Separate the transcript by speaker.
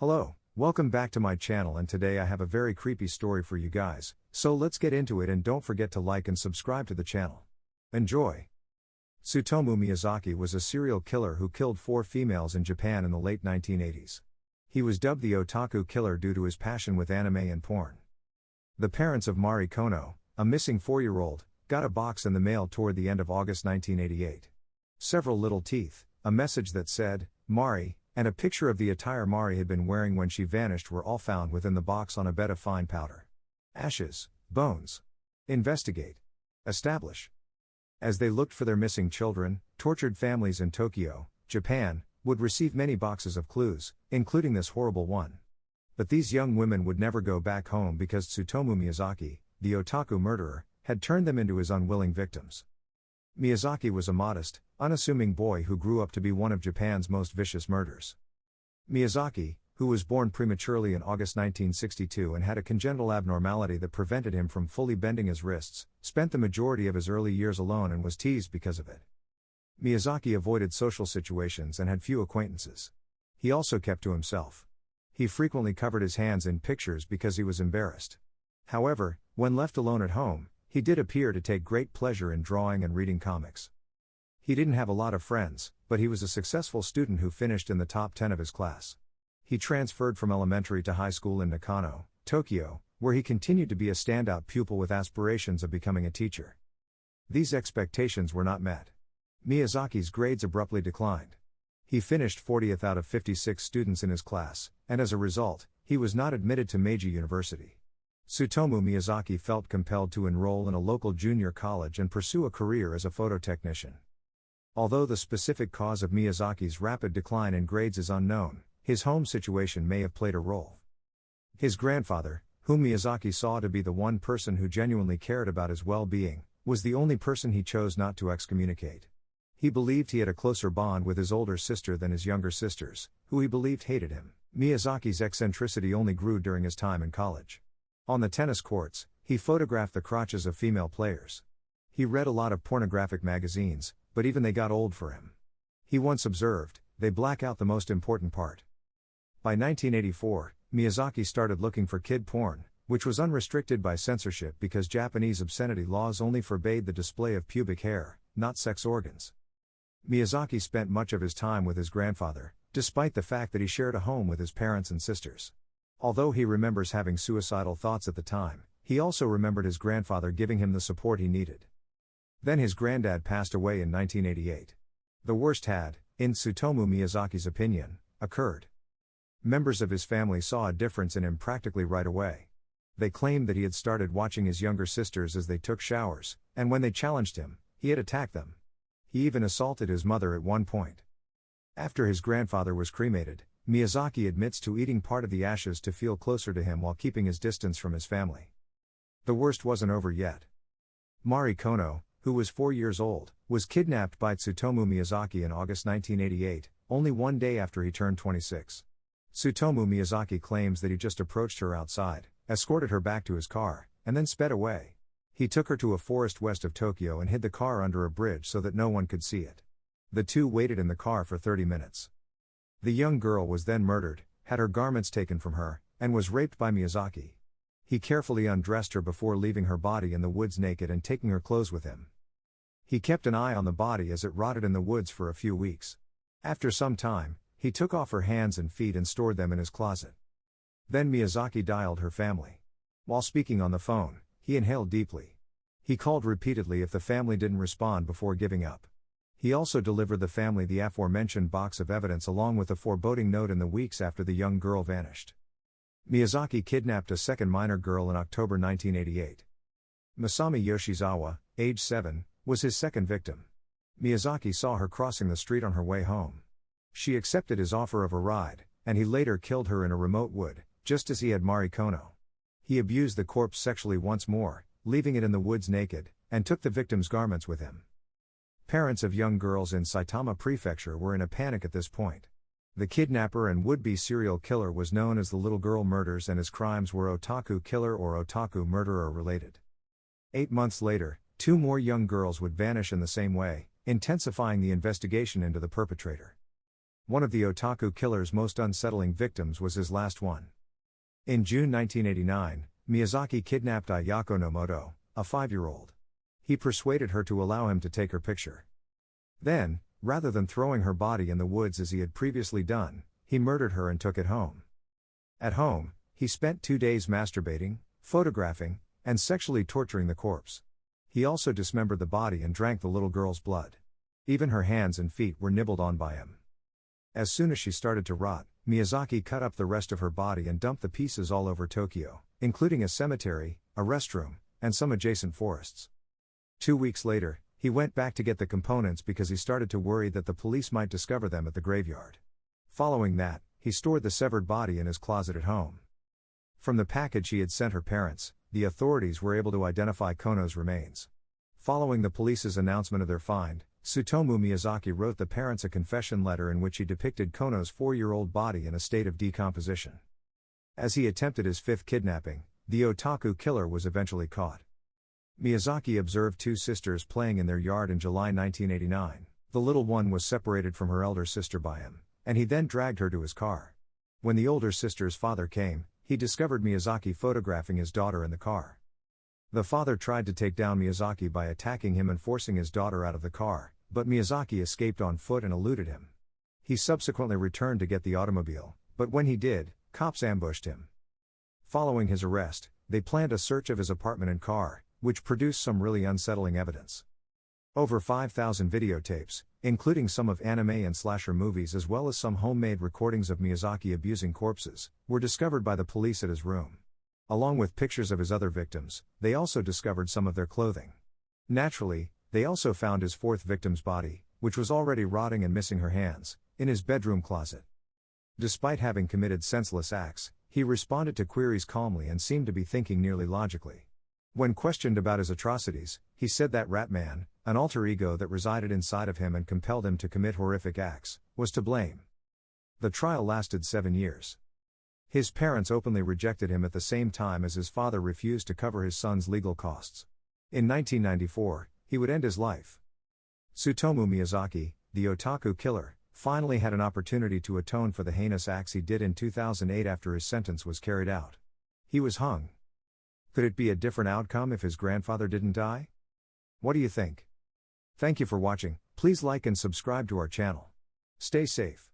Speaker 1: Hello, welcome back to my channel, and today I have a very creepy story for you guys, so let's get into it, and don't forget to like and subscribe to the channel. Enjoy! Tsutomu Miyazaki was a serial killer who killed 4 females in Japan in the late 1980s. He was dubbed the Otaku Killer due to his passion with anime and porn. The parents of Mari Kono, a missing 4-year-old, got a box in the mail toward the end of August 1988. Several little teeth, a message that said, Mari, and a picture of the attire Mari had been wearing when she vanished were all found within the box on a bed of fine powder. Ashes, bones. Investigate. Establish. As they looked for their missing children, tortured families in Tokyo, Japan, would receive many boxes of clues, including this horrible one. But these young women would never go back home because Tsutomu Miyazaki, the otaku murderer, had turned them into his unwilling victims. Miyazaki was a modest, unassuming boy who grew up to be one of Japan's most vicious murderers. Miyazaki, who was born prematurely in August 1962 and had a congenital abnormality that prevented him from fully bending his wrists, spent the majority of his early years alone and was teased because of it. Miyazaki avoided social situations and had few acquaintances. He also kept to himself. He frequently covered his hands in pictures because he was embarrassed. However, when left alone at home, he did appear to take great pleasure in drawing and reading comics. He didn't have a lot of friends, but he was a successful student who finished in the top 10 of his class. He transferred from elementary to high school in Nakano, Tokyo, where he continued to be a standout pupil with aspirations of becoming a teacher. These expectations were not met. Miyazaki's grades abruptly declined. He finished 40th out of 56 students in his class, and as a result, he was not admitted to Meiji University. Tsutomu Miyazaki felt compelled to enroll in a local junior college and pursue a career as a phototechnician. Although the specific cause of Miyazaki's rapid decline in grades is unknown, his home situation may have played a role. His grandfather, whom Miyazaki saw to be the one person who genuinely cared about his well-being, was the only person he chose not to excommunicate. He believed he had a closer bond with his older sister than his younger sisters, who he believed hated him. Miyazaki's eccentricity only grew during his time in college. On the tennis courts, he photographed the crotches of female players. He read a lot of pornographic magazines, but even they got old for him. He once observed, "They black out the most important part." By 1984, Miyazaki started looking for kid porn, which was unrestricted by censorship because Japanese obscenity laws only forbade the display of pubic hair, not sex organs. Miyazaki spent much of his time with his grandfather, despite the fact that he shared a home with his parents and sisters. Although he remembers having suicidal thoughts at the time, he also remembered his grandfather giving him the support he needed. Then his granddad passed away in 1988. The worst had, in Tsutomu Miyazaki's opinion, occurred. Members of his family saw a difference in him practically right away. They claimed that he had started watching his younger sisters as they took showers, and when they challenged him, he had attacked them. He even assaulted his mother at one point. After his grandfather was cremated, Miyazaki admits to eating part of the ashes to feel closer to him while keeping his distance from his family. The worst wasn't over yet. Mari Kono, who was 4 years old, was kidnapped by Tsutomu Miyazaki in August 1988, only one day after he turned 26. Tsutomu Miyazaki claims that he just approached her outside, escorted her back to his car, and then sped away. He took her to a forest west of Tokyo and hid the car under a bridge so that no one could see it. The two waited in the car for 30 minutes. The young girl was then murdered, had her garments taken from her, and was raped by Miyazaki. He carefully undressed her before leaving her body in the woods naked and taking her clothes with him. He kept an eye on the body as it rotted in the woods for a few weeks. After some time, he took off her hands and feet and stored them in his closet. Then Miyazaki dialed her family. While speaking on the phone, he inhaled deeply. He called repeatedly if the family didn't respond before giving up. He also delivered the family the aforementioned box of evidence along with a foreboding note in the weeks after the young girl vanished. Miyazaki kidnapped a second minor girl in October 1988. Masami Yoshizawa, age 7, was his second victim. Miyazaki saw her crossing the street on her way home. She accepted his offer of a ride, and he later killed her in a remote wood, just as he had Mari Kono. He abused the corpse sexually once more, leaving it in the woods naked, and took the victim's garments with him. Parents of young girls in Saitama Prefecture were in a panic at this point. The kidnapper and would-be serial killer was known as the Little Girl Murders, and his crimes were Otaku Killer or Otaku Murderer related. 8 months later, 2 more young girls would vanish in the same way, intensifying the investigation into the perpetrator. One of the Otaku Killer's most unsettling victims was his last one. In June 1989, Miyazaki kidnapped Ayako Nomoto, a 5-year-old. He persuaded her to allow him to take her picture. Then, rather than throwing her body in the woods as he had previously done, he murdered her and took it home. At home, he spent 2 days masturbating, photographing, and sexually torturing the corpse. He also dismembered the body and drank the little girl's blood. Even her hands and feet were nibbled on by him. As soon as she started to rot, Miyazaki cut up the rest of her body and dumped the pieces all over Tokyo, including a cemetery, a restroom, and some adjacent forests. 2 weeks later, he went back to get the components because he started to worry that the police might discover them at the graveyard. Following that, he stored the severed body in his closet at home. From the package he had sent her parents, the authorities were able to identify Kono's remains. Following the police's announcement of their find, Tsutomu Miyazaki wrote the parents a confession letter in which he depicted Kono's 4-year-old body in a state of decomposition. As he attempted his 5th kidnapping, the Otaku Killer was eventually caught. Miyazaki observed 2 sisters playing in their yard in July 1989. The little one was separated from her elder sister by him, and he then dragged her to his car. When the older sister's father came, he discovered Miyazaki photographing his daughter in the car. The father tried to take down Miyazaki by attacking him and forcing his daughter out of the car, but Miyazaki escaped on foot and eluded him. He subsequently returned to get the automobile, but when he did, cops ambushed him. Following his arrest, they planned a search of his apartment and car, which produced some really unsettling evidence. Over 5,000 videotapes, including some of anime and slasher movies as well as some homemade recordings of Miyazaki abusing corpses, were discovered by the police at his room. Along with pictures of his other victims, they also discovered some of their clothing. Naturally, they also found his 4th victim's body, which was already rotting and missing her hands, in his bedroom closet. Despite having committed senseless acts, he responded to queries calmly and seemed to be thinking nearly logically. When questioned about his atrocities, he said that Ratman, an alter ego that resided inside of him and compelled him to commit horrific acts, was to blame. The trial lasted 7 years. His parents openly rejected him at the same time as his father refused to cover his son's legal costs. In 1994, he would end his life. Tsutomu Miyazaki, the Otaku Killer, finally had an opportunity to atone for the heinous acts he did in 2008 after his sentence was carried out. He was hung. Could it be a different outcome if his grandfather didn't die? What do you think? Thank you for watching. Please like and subscribe to our channel. Stay safe.